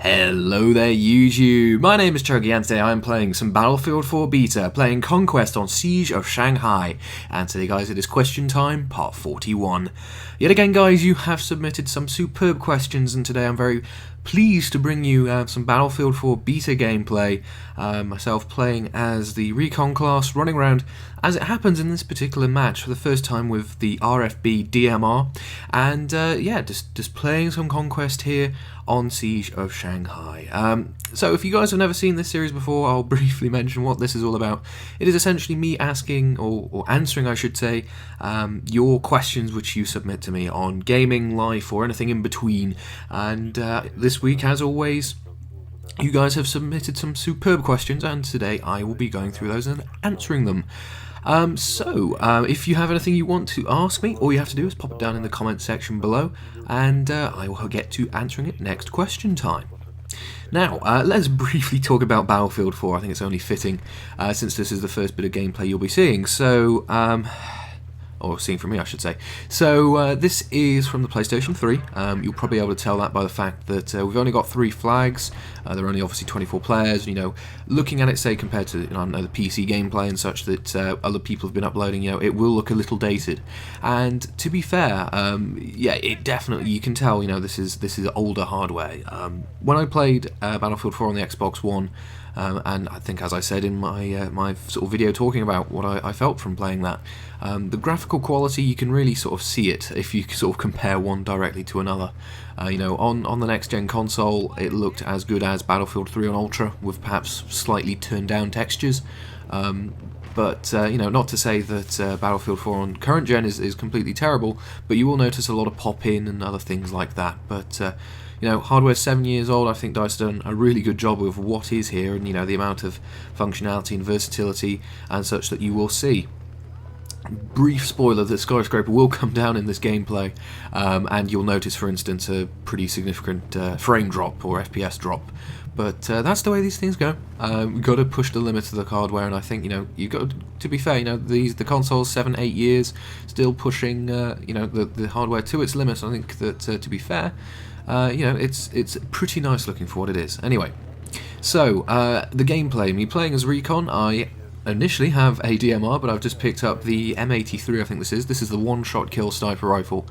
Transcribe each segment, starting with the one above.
Hello there YouTube, my name is Jak and today I'm playing some Battlefield 4 Beta, playing Conquest on Siege of Shanghai. And today guys, it is question time, part 41. Yet again guys, you have submitted some superb questions and today I'm very pleased to bring you some Battlefield 4 Beta gameplay. Myself playing as the Recon class, running around as it happens in this particular match for the first time with the RFB DMR. And yeah, just playing some Conquest here on Siege of Shanghai. So if you guys have never seen this series before, I'll briefly mention what this is all about. It is essentially me asking, or answering I should say, your questions which you submit to me on gaming, life or anything in between. And this week, as always, you guys have submitted some superb questions and today I will be going through those and answering them. If you have anything you want to ask me, all you have to do is pop it down in the comment section below and I will get to answering it next question time. Now, let's briefly talk about Battlefield 4. I think it's only fitting since this is the first bit of gameplay you'll be seeing. So, or seeing from me I should say. So this is from the PlayStation 3. You'll probably be able to tell that by the fact that we've only got 3 flags. There are only obviously 24 players. You know, looking at it, say compared to I don't know, the PC gameplay and such that other people have been uploading, you know, it will look a little dated. And to be fair, yeah, it definitely, you can tell, you know, this is older hardware. When I played Battlefield 4 on the Xbox One. And I think, as I said in my my sort of video talking about what I felt from playing that, the graphical quality, you can really sort of see it if you sort of compare one directly to another. You know, on the next gen console, it looked as good as Battlefield 3 on Ultra, with perhaps slightly turned down textures. But you know, not to say that Battlefield 4 on current gen is completely terrible, but you will notice a lot of pop-in and other things like that. But you know, hardware's 7 years old. I think DICE done a really good job with what is here, and you know, the amount of functionality and versatility and such that you will see. Brief spoiler: the skyscraper will come down in this gameplay, and you'll notice, for instance, a pretty significant frame drop or FPS drop. But that's the way these things go. We've got to push the limits of the hardware, and I think, you know, you got to be fair. You know, the console's 7-8 years, still pushing you know, the hardware to its limits. I think that to be fair, you know, it's pretty nice looking for what it is. Anyway, so the gameplay. Me playing as Recon, I initially have a DMR, but I've just picked up the M83. I think this is the one-shot kill sniper rifle.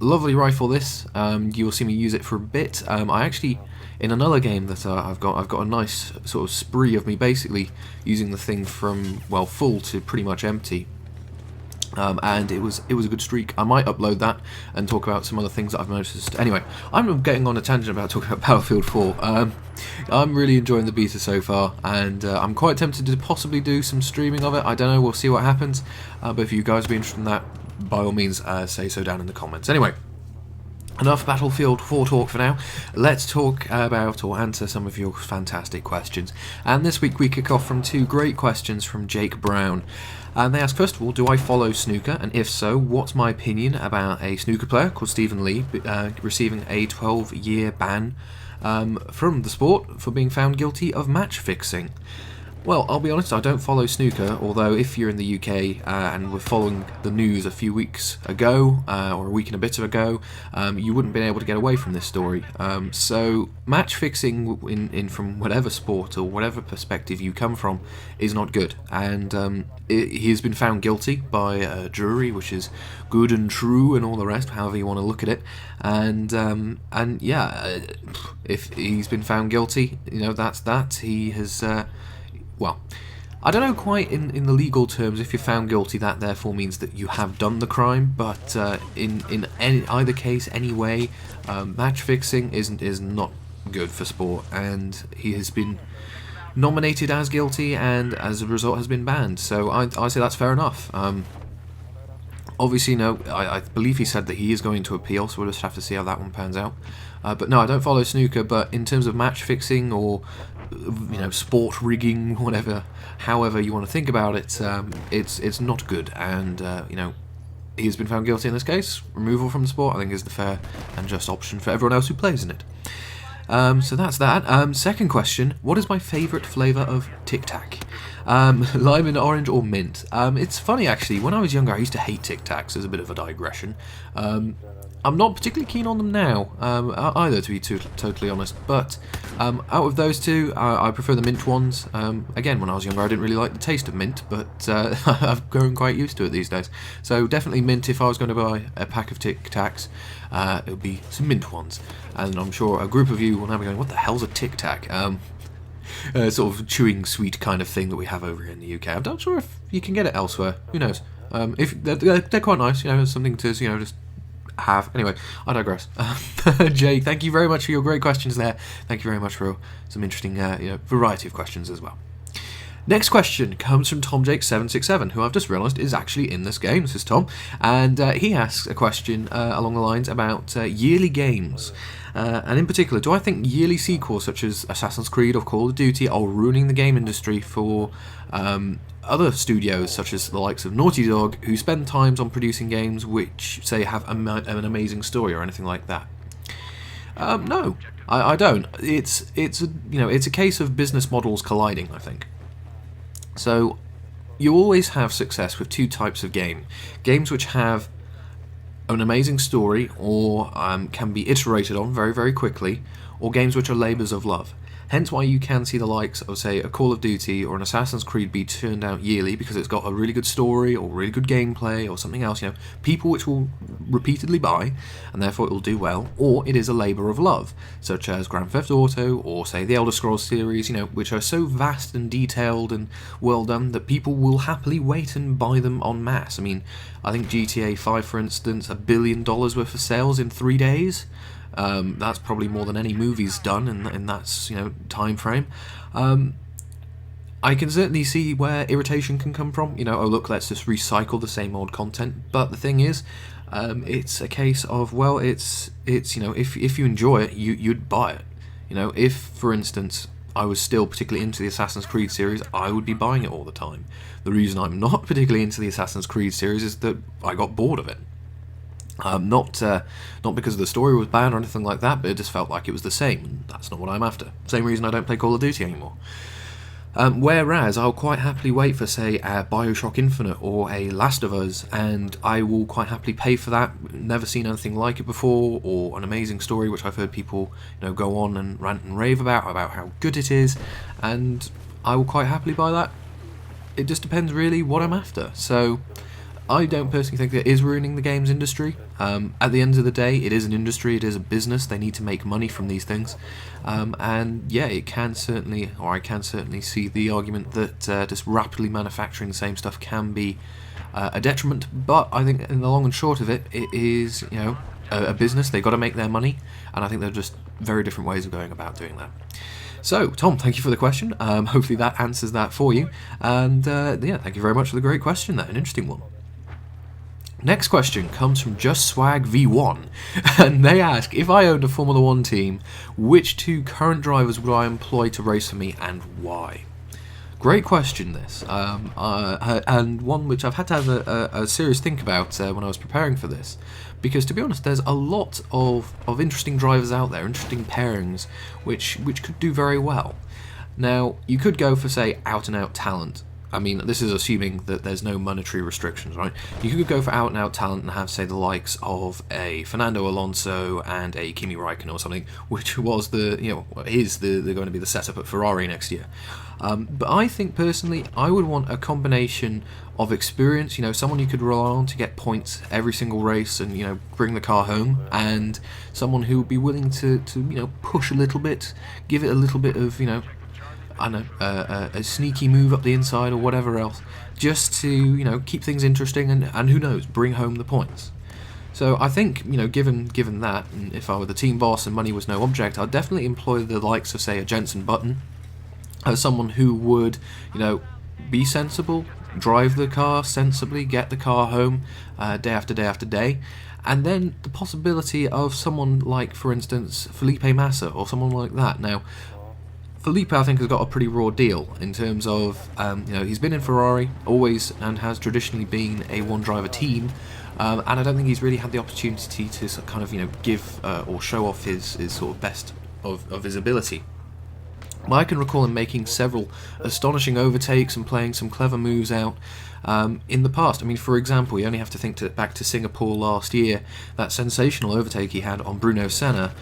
Lovely rifle. This you'll see me use it for a bit. I actually, in another game that I've got a nice sort of spree of me basically using the thing from, well, full to pretty much empty. And it was a good streak. I might upload that and talk about some other things that I've noticed. Anyway, I'm getting on a tangent about talking about Battlefield 4. I'm really enjoying the beta so far, and I'm quite tempted to possibly do some streaming of it. I don't know, we'll see what happens. But if you guys be interested in that, by all means, say so down in the comments. Anyway, enough Battlefield 4 talk for now. Let's talk about or answer some of your fantastic questions. And this week we kick off from 2 great questions from Jake Brown. And they ask, first of all, do I follow snooker? And if so, what's my opinion about a snooker player called Stephen Lee receiving a 12-year ban from the sport for being found guilty of match fixing? Well, I'll be honest, I don't follow snooker, although if you're in the UK and were following the news a few weeks ago, or a week and a bit ago, you wouldn't have been able to get away from this story. So match fixing in from whatever sport or whatever perspective you come from is not good, and he has been found guilty by a jury, which is good and true and all the rest, however you want to look at it, and yeah, if he's been found guilty, you know, that's that. He has well, I don't know quite in the legal terms, if you're found guilty, that therefore means that you have done the crime, but in either case, anyway, match fixing is not good for sport, and he has been nominated as guilty and as a result has been banned, so I say that's fair enough. Obviously, no, I believe he said that he is going to appeal, so we'll just have to see how that one pans out. But no, I don't follow snooker, but in terms of match fixing or, you know, sport rigging, whatever, however you want to think about it, it's not good, and you know, he has been found guilty in this case. Removal from the sport, I think, is the fair and just option for everyone else who plays in it. So that's that. Second question, what is my favourite flavour of Tic Tac? Lime and orange or mint? It's funny actually, when I was younger I used to hate Tic Tacs, as a bit of a digression. I'm not particularly keen on them now, either, to be totally honest, but out of those two, I prefer the mint ones. Again, when I was younger I didn't really like the taste of mint, but I've grown quite used to it these days. So definitely mint. If I was going to buy a pack of Tic Tacs, it would be some mint ones. And I'm sure a group of you will now be going, what the hell's a Tic Tac? Sort of chewing sweet kind of thing that we have over here in the UK. I'm not sure if you can get it elsewhere. Who knows? If they're quite nice, something to just have. Anyway, I digress. Jake, thank you very much for your great questions there. Thank you very much for some interesting variety of questions as well. Next question comes from TomJake767, who I've just realised is actually in this game. This is Tom, and he asks a question along the lines about yearly games. And in particular, do I think yearly sequels such as Assassin's Creed or Call of Duty are ruining the game industry for other studios such as the likes of Naughty Dog, who spend times on producing games which, say, have an amazing story or anything like that? No, I don't. It's a case of business models colliding, I think. So you always have success with two types of games which have an amazing story or can be iterated on very, very quickly, or games which are labours of love. Hence why you can see the likes of, say, a Call of Duty or an Assassin's Creed be turned out yearly because it's got a really good story or really good gameplay or something else, people which will repeatedly buy, and therefore it will do well, or it is a labour of love, such as Grand Theft Auto or, say, the Elder Scrolls series, which are so vast and detailed and well done that people will happily wait and buy them en masse. I mean, I think GTA 5, for instance, $1 billion worth of sales in 3 days. That's probably more than any movie's done in that time frame. I can certainly see where irritation can come from. Oh look, let's just recycle the same old content. But the thing is, it's a case of, well, it's if you enjoy it, you'd buy it. If, for instance, I was still particularly into the Assassin's Creed series, I would be buying it all the time. The reason I'm not particularly into the Assassin's Creed series is that I got bored of it. Not because the story was bad or anything like that, but it just felt like it was the same, and that's not what I'm after. Same reason I don't play Call of Duty anymore. Whereas I'll quite happily wait for, say, a BioShock Infinite or a Last of Us, and I will quite happily pay for that. Never seen anything like it before, or an amazing story which I've heard people go on and rant and rave about how good it is, and I will quite happily buy that. It just depends really what I'm after. So I don't personally think that it is ruining the games industry. At the end of the day, it is an industry, it is a business, they need to make money from these things. And yeah, I can certainly see the argument that just rapidly manufacturing the same stuff can be a detriment, but I think in the long and short of it, it is, a business, they've got to make their money, and I think they're just very different ways of going about doing that. So, Tom, thank you for the question. Hopefully that answers that for you, and yeah, thank you very much for the great question there, an interesting one. Next question comes from Just Swag V1, and they ask, if I owned a Formula 1 team, which two current drivers would I employ to race for me and why? Great question, this, and one which I've had to have a serious think about when I was preparing for this, because to be honest, there's a lot of interesting drivers out there, interesting pairings, which could do very well. Now, you could go for, say, out-and-out talent. I mean, this is assuming that there's no monetary restrictions, right? You could go for out-and-out talent and have, say, the likes of a Fernando Alonso and a Kimi Räikkönen or something, which was is going to be the setup at Ferrari next year. But I think, personally, I would want a combination of experience, someone you could rely on to get points every single race and, bring the car home, and someone who would be willing to push a little bit, give it a little bit of, a sneaky move up the inside or whatever else, just to keep things interesting and who knows, bring home the points. So I think given that, and if I were the team boss and money was no object, I'd definitely employ the likes of, say, a Jenson Button as someone who would be sensible, drive the car sensibly, get the car home day after day after day. And then the possibility of someone like, for instance, Felipe Massa or someone like that. Now, Felipe, I think, has got a pretty raw deal in terms of, he's been in Ferrari always and has traditionally been a one-driver team, and I don't think he's really had the opportunity to kind of, give or show off his sort of best of his ability. I can recall him making several astonishing overtakes and playing some clever moves out in the past. I mean, for example, you only have to think back to Singapore last year, that sensational overtake he had on Bruno Senna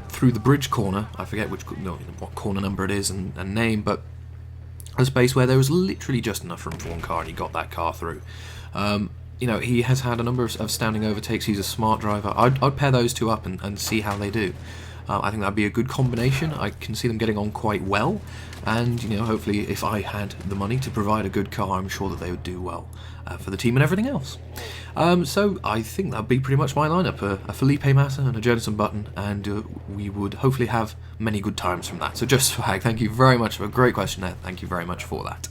through the bridge corner. I forget what corner number it is and name, but a space where there was literally just enough room for one car and he got that car through. You know, he has had a number of standing overtakes. He's a smart driver. I'd pair those two up and see how they do. I think that'd be a good combination. I can see them getting on quite well, and you know, hopefully, if I had the money to provide a good car, I'm sure that they would do well for the team and everything else. So I think that'd be pretty much my lineup: a Felipe Massa and a Jenson Button, and we would hopefully have many good times from that. So just swag. Thank you very much for a great question there. Thank you very much for that.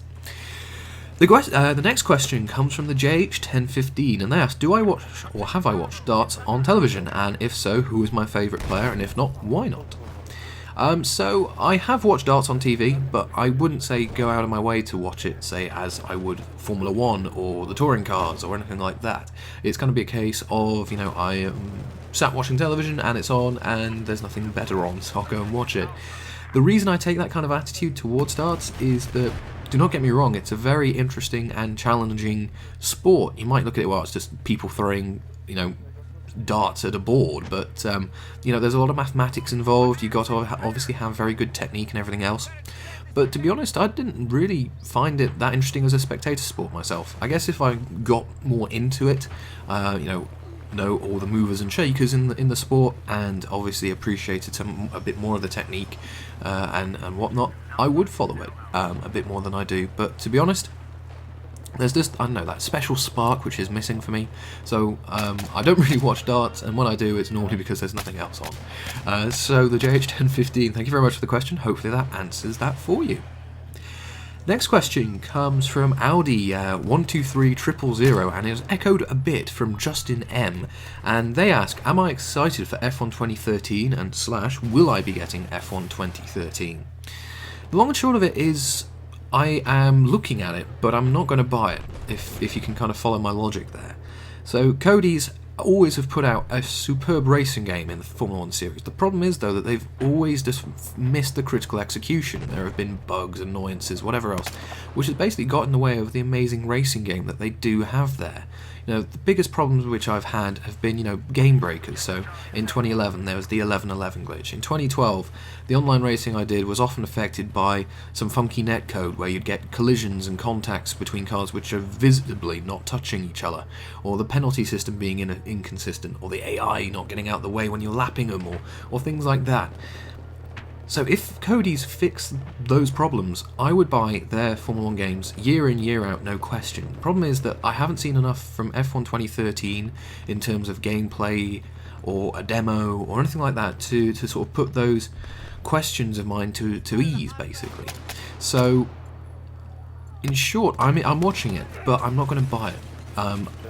The next question comes from the JH1015, and they ask, do I watch or have I watched darts on television, and if so, who is my favourite player, and if not, why not? So I have watched darts on TV, but I wouldn't say go out of my way to watch it, say as I would Formula 1 or the touring cars or anything like that. It's going to be a case of, you know, I am sat watching television and it's on and there's nothing better on, so I'll go and watch it. The reason I take that kind of attitude towards darts is that, do not get me wrong, it's a very interesting and challenging sport. You might look at it, well, it's just people throwing, you know, darts at a board, but, you know, there's a lot of mathematics involved. You've got to obviously have very good technique and everything else. But to be honest, I didn't really find it that interesting as a spectator sport myself. I guess if I got more into it, you know all the movers and shakers in the sport, and obviously appreciated a bit more of the technique and whatnot, I would follow it a bit more than I do. But to be honest, there's just, I don't know, that special spark which is missing for me. So I don't really watch darts, and when I do, it's normally because there's nothing else on. So the JH1015, thank you very much for the question. Hopefully that answers that for you. Next question comes from Audi 123000, and is echoed a bit from Justin M, and they ask, am I excited for F1 2013 and / will I be getting F1 2013? The long and short of it is, I am looking at it, but I'm not going to buy it, if you can kind of follow my logic there. So Cody's always have put out a superb racing game in the Formula 1 series. The problem is, though, that they've always just missed the critical execution. There have been bugs, annoyances, whatever else, which has basically got in the way of the amazing racing game that they do have there. You know, the biggest problems which I've had have been, you know, game breakers. So in 2011 there was the 1111 glitch. In 2012, the online racing I did was often affected by some funky netcode where you'd get collisions and contacts between cars which are visibly not touching each other, or the penalty system being inconsistent, or the AI not getting out the way when you're lapping them, or things like that. So if Cody's fixed those problems, I would buy their Formula 1 games year in, year out, no question. The problem is that I haven't seen enough from F1 2013 in terms of gameplay or a demo or anything like that to sort of put those questions of mine to ease, basically. So, in short, I'm watching it, but I'm not going to buy it.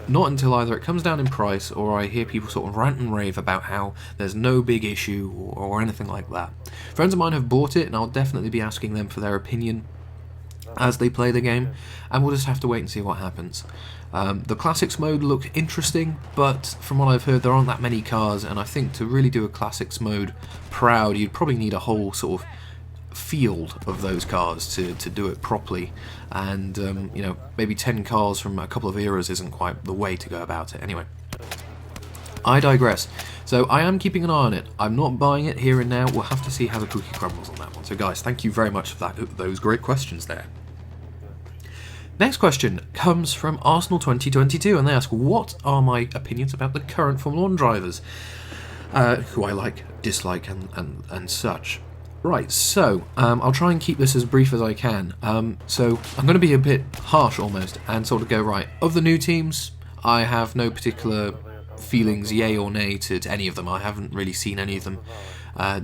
Not until either it comes down in price or I hear people sort of rant and rave about how there's no big issue or anything like that. Friends of mine have bought it, and I'll definitely be asking them for their opinion as they play the game, and we'll just have to wait and see what happens. The Classics mode looked interesting, but from what I've heard, there aren't that many cars, and I think to really do a Classics mode proud, you'd probably need a whole sort of field of those cars to do it properly, and you know, maybe 10 cars from a couple of eras isn't quite the way to go about it. Anyway, I digress. So I am keeping an eye on it. I'm not buying it here and now. We'll have to see how the cookie crumbles on that one. So guys, thank you very much for those great questions there. Next question comes from Arsenal 2022, and they ask, what are my opinions about the current Formula 1 drivers, who I like, dislike, and such. Right, so I'll try and keep this as brief as I can. So I'm going to be a bit harsh almost and sort of go, right, of the new teams, I have no particular feelings, yay or nay, to any of them. I haven't really seen any of them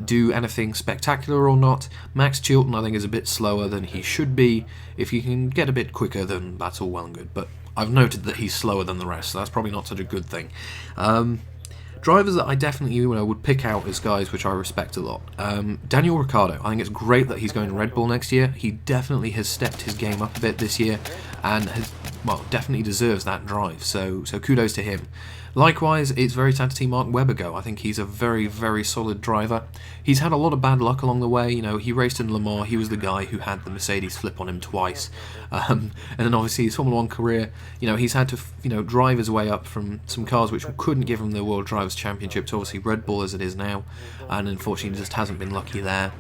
do anything spectacular or not. Max Chilton, I think, is a bit slower than he should be. If he can get a bit quicker, then that's all well and good. But I've noted that he's slower than the rest, so that's probably not such a good thing. Drivers that I definitely would pick out as guys which I respect a lot. Daniel Ricciardo, I think it's great that he's going to Red Bull next year. He definitely has stepped his game up a bit this year and has well, definitely deserves that drive. So kudos to him. Likewise, it's very sad to see Mark Webber go. I think he's a very, very solid driver. He's had a lot of bad luck along the way. You know, he raced in Le Mans. He was the guy who had the Mercedes flip on him twice. And then obviously his Formula 1 career, you know, he's had to, drive his way up from some cars which couldn't give him the World Drivers' Championship to obviously Red Bull as it is now. And unfortunately just hasn't been lucky there.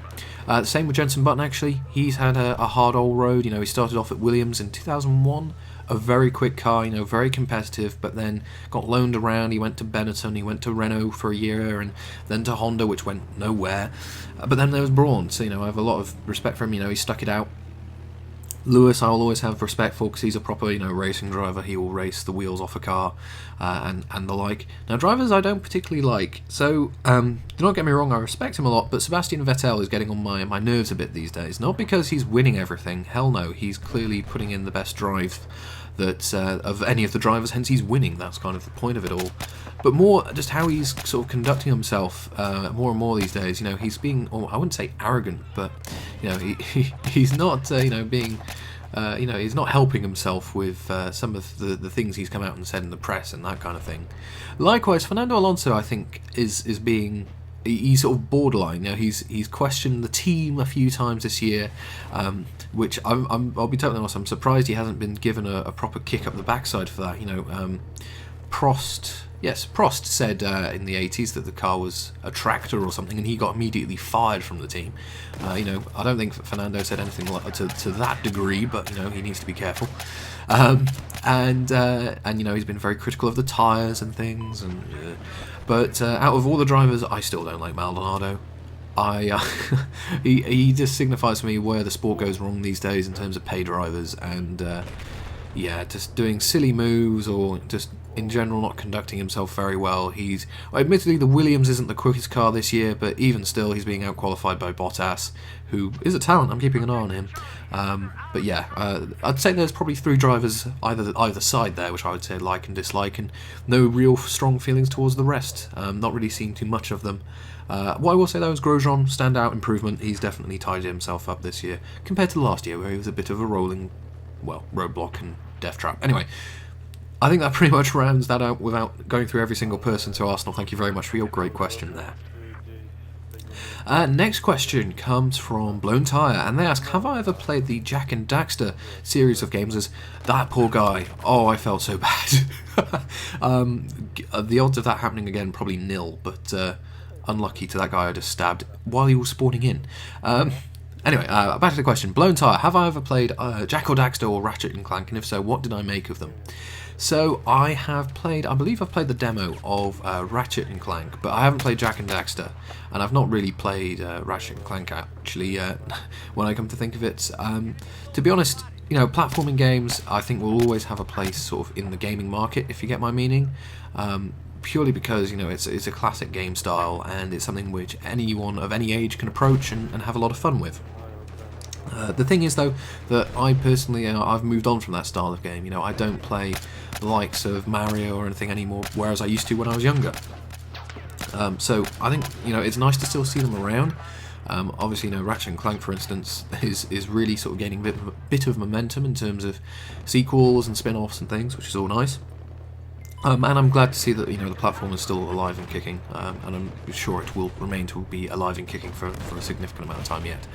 Same with Jenson Button, actually. He's had a hard old road. You know, he started off at Williams in 2001. A very quick car, very competitive, but then got loaned around. He went to Benetton, he went to Renault for a year, and then to Honda, which went nowhere. But then there was Brawn, so I have a lot of respect for him. He stuck it out. Lewis, I'll always have respect for because he's a proper, racing driver. He will race the wheels off a car and the like. Now, drivers I don't particularly like. So, do not get me wrong, I respect him a lot, but Sebastian Vettel is getting on my nerves a bit these days. Not because he's winning everything. Hell no, he's clearly putting in the best drive that of any of the drivers, hence he's winning. That's kind of the point of it all. But more just how he's sort of conducting himself more and more these days. He's being, or I wouldn't say arrogant, but he's not being he's not helping himself with some of the things he's come out and said in the press and that kind of thing. Likewise, Fernando Alonso, I think, is being, he's sort of borderline. He's questioned the team a few times this year, which I'll be totally honest, I'm surprised he hasn't been given a proper kick up the backside for that. Prost said in the 80s that the car was a tractor or something, and he got immediately fired from the team. I don't think Fernando said anything to that degree, but he needs to be careful. And he's been very critical of the tyres and things. But out of all the drivers, I still don't like Maldonado. He just signifies to me where the sport goes wrong these days in terms of pay drivers and just doing silly moves or just in general not conducting himself very well. Admittedly the Williams isn't the quickest car this year, but even still he's being outqualified by Bottas, who is a talent. I'm keeping an eye on him. I'd say there's probably three drivers either side there which I would say like and dislike, and no real strong feelings towards the rest. Not really seeing too much of them. What I will say though is Grosjean, standout improvement. He's definitely tidied himself up this year compared to last year where he was a bit of a rolling, roadblock and death trap. Anyway, I think that pretty much rounds that out without going through every single person. So Arsenal, thank you very much for your great question there. Next question comes from Blown Tyre, and they ask, have I ever played the Jak and Daxter series of games as that poor guy? Oh, I felt so bad. The odds of that happening again, probably nil, but unlucky to that guy I just stabbed while he was spawning in. Anyway, back to the question. Blown Tyre, have I ever played Jak or Daxter or Ratchet and Clank, and if so, what did I make of them? So I believe I've played the demo of Ratchet and Clank, but I haven't played Jak and Daxter, and I've not really played Ratchet and Clank actually when I come to think of it. To be honest, platforming games I think will always have a place sort of in the gaming market, if you get my meaning. Purely because it's a classic game style and it's something which anyone of any age can approach and have a lot of fun with. The thing is though that I personally I've moved on from that style of game. I don't play the likes of Mario or anything anymore, whereas I used to when I was younger. So I think it's nice to still see them around. Obviously, Ratchet and Clank, for instance, is really sort of gaining a bit of momentum in terms of sequels and spin-offs and things, which is all nice. And I'm glad to see that the platform is still alive and kicking, and I'm sure it will remain to be alive and kicking for a significant amount of time yet.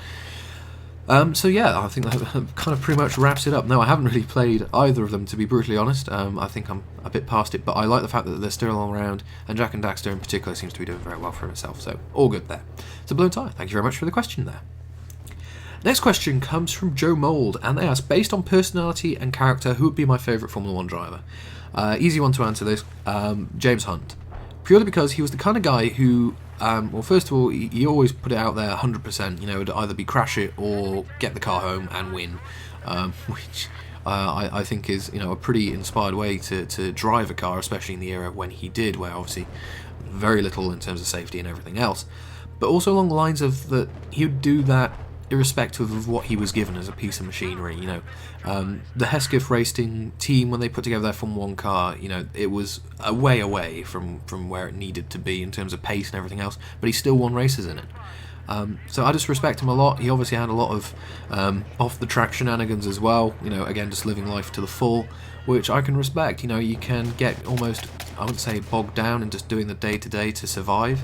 So yeah, I think that kind of pretty much wraps it up. No, I haven't really played either of them, to be brutally honest. I think I'm a bit past it, but I like the fact that they're still around, and Jak and Daxter in particular seems to be doing very well for himself, so all good there. So Blown Tyre, thank you very much for the question there. Next question comes from Joe Mould, and they ask, based on personality and character, who would be my favourite Formula 1 driver? Easy one to answer this, James Hunt. Purely because he was the kind of guy who, first of all, he always put it out there 100%, it'd either be crash it or get the car home and win, which I think is, a pretty inspired way to drive a car, especially in the era when he did, where obviously very little in terms of safety and everything else, but also along the lines of that he would do that irrespective of what he was given as a piece of machinery. The Hesketh Racing team, when they put together their Formula 1 car, it was a way away from where it needed to be in terms of pace and everything else, but he still won races in it. So I just respect him a lot. He obviously had a lot of off-the-track shenanigans as well, again, just living life to the full, which I can respect. You can get almost, I wouldn't say bogged down in just doing the day-to-day to survive,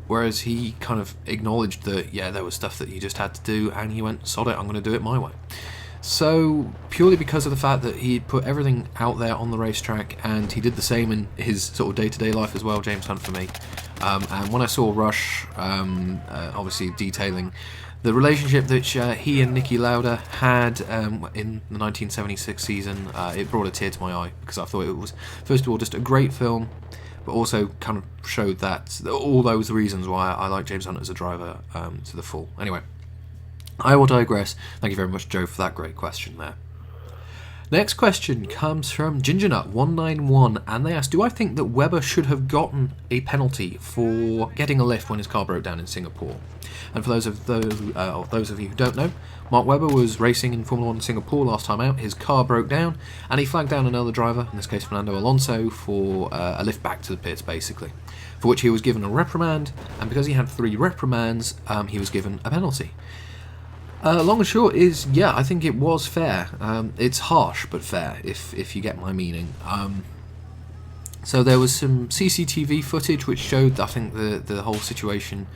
whereas he kind of acknowledged that, yeah, there was stuff that he just had to do, and he went, sod it, I'm going to do it my way. So, purely because of the fact that he put everything out there on the racetrack, and he did the same in his sort of day-to-day life as well, James Hunt for me. And when I saw Rush, obviously detailing the relationship that he and Niki Lauda had in the 1976 season, it brought a tear to my eye, because I thought it was, first of all, just a great film, but also kind of showed that all those reasons why I like James Hunt as a driver to the full. Anyway, I will digress. Thank you very much, Joe, for that great question there. Next question comes from GingerNut191, and they ask, do I think that Webber should have gotten a penalty for getting a lift when his car broke down in Singapore? And for those of you who don't know, Mark Webber was racing in Formula 1 in Singapore last time out. His car broke down, and he flagged down another driver, in this case Fernando Alonso, for a lift back to the pits, basically, for which he was given a reprimand, and because he had 3 reprimands, he was given a penalty. Long and short is, yeah, I think it was fair. It's harsh, but fair, if you get my meaning. So there was some CCTV footage which showed, I think, the whole situation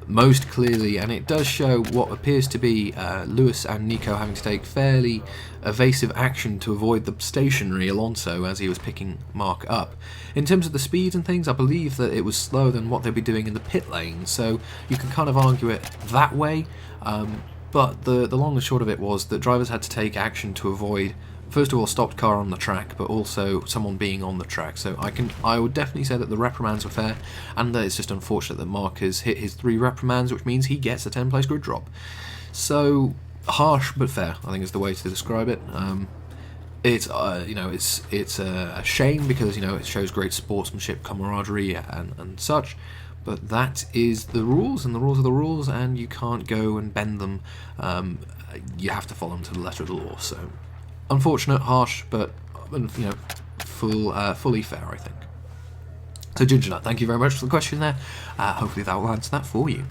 most clearly, and it does show what appears to be Lewis and Nico having to take fairly evasive action to avoid the stationary Alonso as he was picking Mark up. In terms of the speed and things, I believe that it was slower than what they'd be doing in the pit lane, so you can kind of argue it that way. But the long and short of it was that drivers had to take action to avoid, first of all, a stopped car on the track, but also someone being on the track. So I would definitely say that the reprimands were fair, and that it's just unfortunate that Mark has hit his 3 reprimands, which means he gets a 10th-place grid drop. So harsh but fair, I think, is the way to describe it. It's it's a shame because it shows great sportsmanship, camaraderie, and such. But that is the rules, and the rules are the rules, and you can't go and bend them. You have to follow them to the letter of the law. So, unfortunate, harsh, but fully fair, I think. So, GingerNut, thank you very much for the question there. Hopefully that will answer that for you.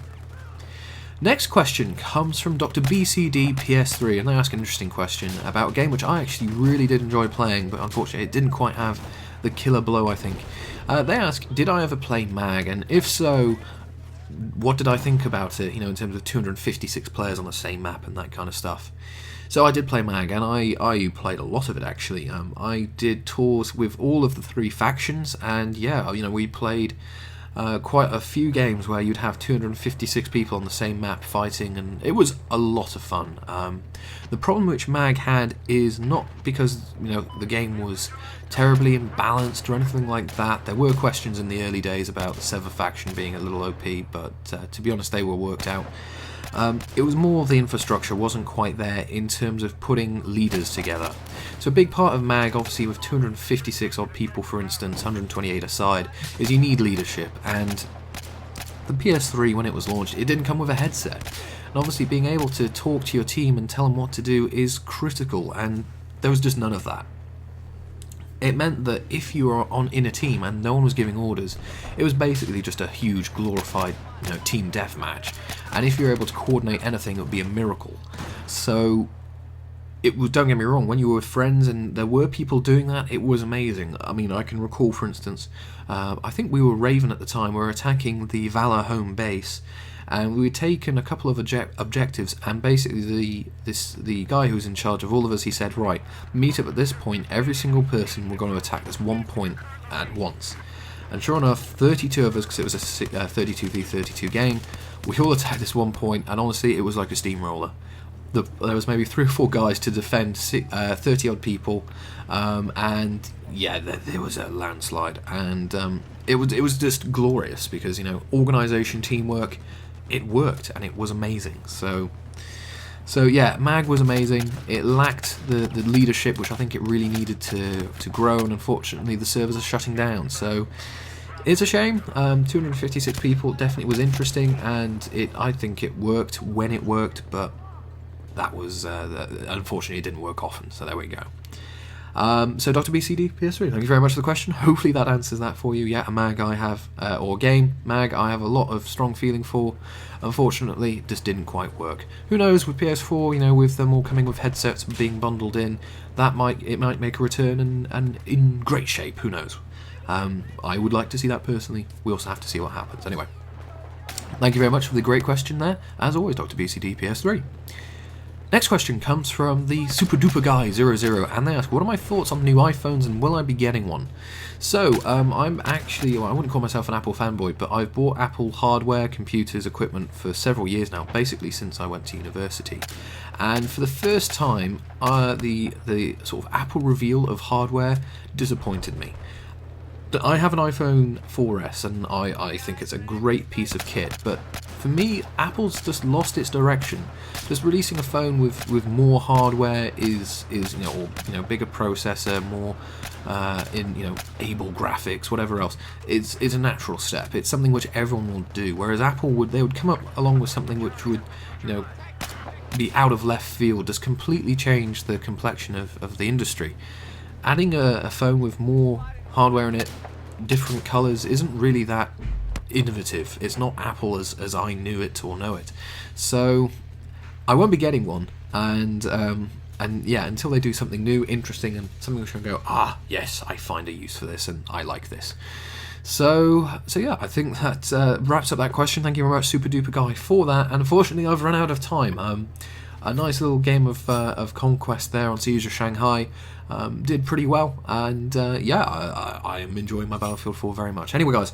Next question comes from Dr. BCD PS3, and they ask an interesting question about a game which I actually really did enjoy playing, but unfortunately it didn't quite have the killer blow, I think. They ask, did I ever play MAG, and if so, what did I think about it, in terms of 256 players on the same map and that kind of stuff. So I did play MAG, and I played a lot of it, actually. I did tours with all of the 3 factions, and yeah, we played quite a few games where you'd have 256 people on the same map fighting, and it was a lot of fun. The problem which MAG had is not because the game was terribly imbalanced or anything like that. There were questions in the early days about the Sever faction being a little OP, but to be honest, they were worked out. It was more the infrastructure wasn't quite there in terms of putting leaders together. So a big part of MAG, obviously with 256 odd people, for instance, 128 aside, is you need leadership, and the PS3, when it was launched, it didn't come with a headset. And obviously being able to talk to your team and tell them what to do is critical, and there was just none of that. It meant that if you were in a team and no one was giving orders, it was basically just a huge glorified team deathmatch. And if you were able to coordinate anything, it would be a miracle. So don't get me wrong, when you were with friends and there were people doing that, it was amazing. I mean, I can recall, for instance, I think we were Raven at the time, we were attacking the Valor home base, and we had taken a couple of objectives, and basically the guy who was in charge of all of us, he said, right, meet up at this point, every single person, we're going to attack this one point at once. And sure enough, 32 of us, because it was a 32v32 game, we all attacked this one point, and honestly, it was like a steamroller. There was maybe 3 or 4 guys to defend 30 odd people, and yeah, there was a landslide, and it was just glorious because organisation, teamwork, it worked, and it was amazing. So yeah, MAG was amazing. It lacked the leadership, which I think it really needed to grow, and unfortunately the servers are shutting down. So it's a shame. 256 people definitely was interesting, and I think it worked when it worked, but that was unfortunately it didn't work often. So there we go. So Dr. BCD PS3, thank you very much for the question. Hopefully that answers that for you. Yeah, a mag I have, or game mag I have a lot of strong feeling for. Unfortunately, it just didn't quite work. Who knows, with PS4, you know, with them all coming with headsets and being bundled in, it might make a return and in great shape, who knows. I would like to see that personally. We also have to see what happens. Anyway, thank you very much for the great question there. As always, Dr. BCD PS3. Next question comes from the SuperDuperGuy 00, and they ask, what are my thoughts on new iPhones and will I be getting one? So, I'm actually, well, I wouldn't call myself an Apple fanboy, but I've bought Apple hardware, computers, equipment for several years now, basically since I went to university. And for the first time, the sort of Apple reveal of hardware disappointed me. I have an iPhone 4S and I think it's a great piece of kit, but for me, Apple's just lost its direction. Just releasing a phone with more hardware is bigger processor, more able graphics, whatever else, is a natural step. It's something which everyone will do. Whereas Apple would come up along with something which would, be out of left field, just completely change the complexion of the industry. Adding a phone with more hardware in it, different colours, isn't really that innovative. It's not Apple as I knew it or know it. So I won't be getting one, and yeah, until they do something new, interesting, and something which I go, yes, I find a use for this and I like this. So yeah, I think that wraps up that question. Thank you very much, SuperDuperGuy, for that. And unfortunately, I've run out of time. A nice little game of Conquest there on Siege of Shanghai. Did pretty well, and yeah, I am enjoying my Battlefield 4 very much. Anyway, guys,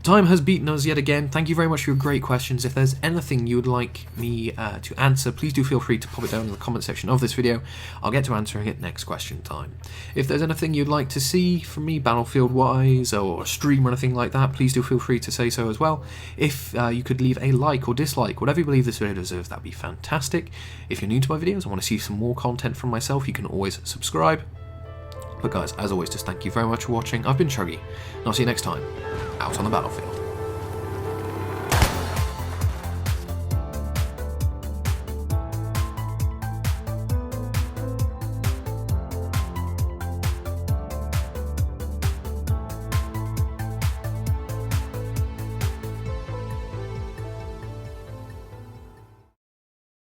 time has beaten us yet again. Thank you very much for your great questions. If there's anything you would like me to answer, please do feel free to pop it down in the comment section of this video. I'll get to answering it next question time. If there's anything you'd like to see from me Battlefield-wise, or a stream or anything like that, please do feel free to say so as well. If you could leave a like or dislike, whatever you believe this video deserves, that'd be fantastic. If you're new to my videos and want to see some more content from myself, you can always subscribe. But guys, as always, just thank you very much for watching. I've been Chuggy, and I'll see you next time, out on the battlefield.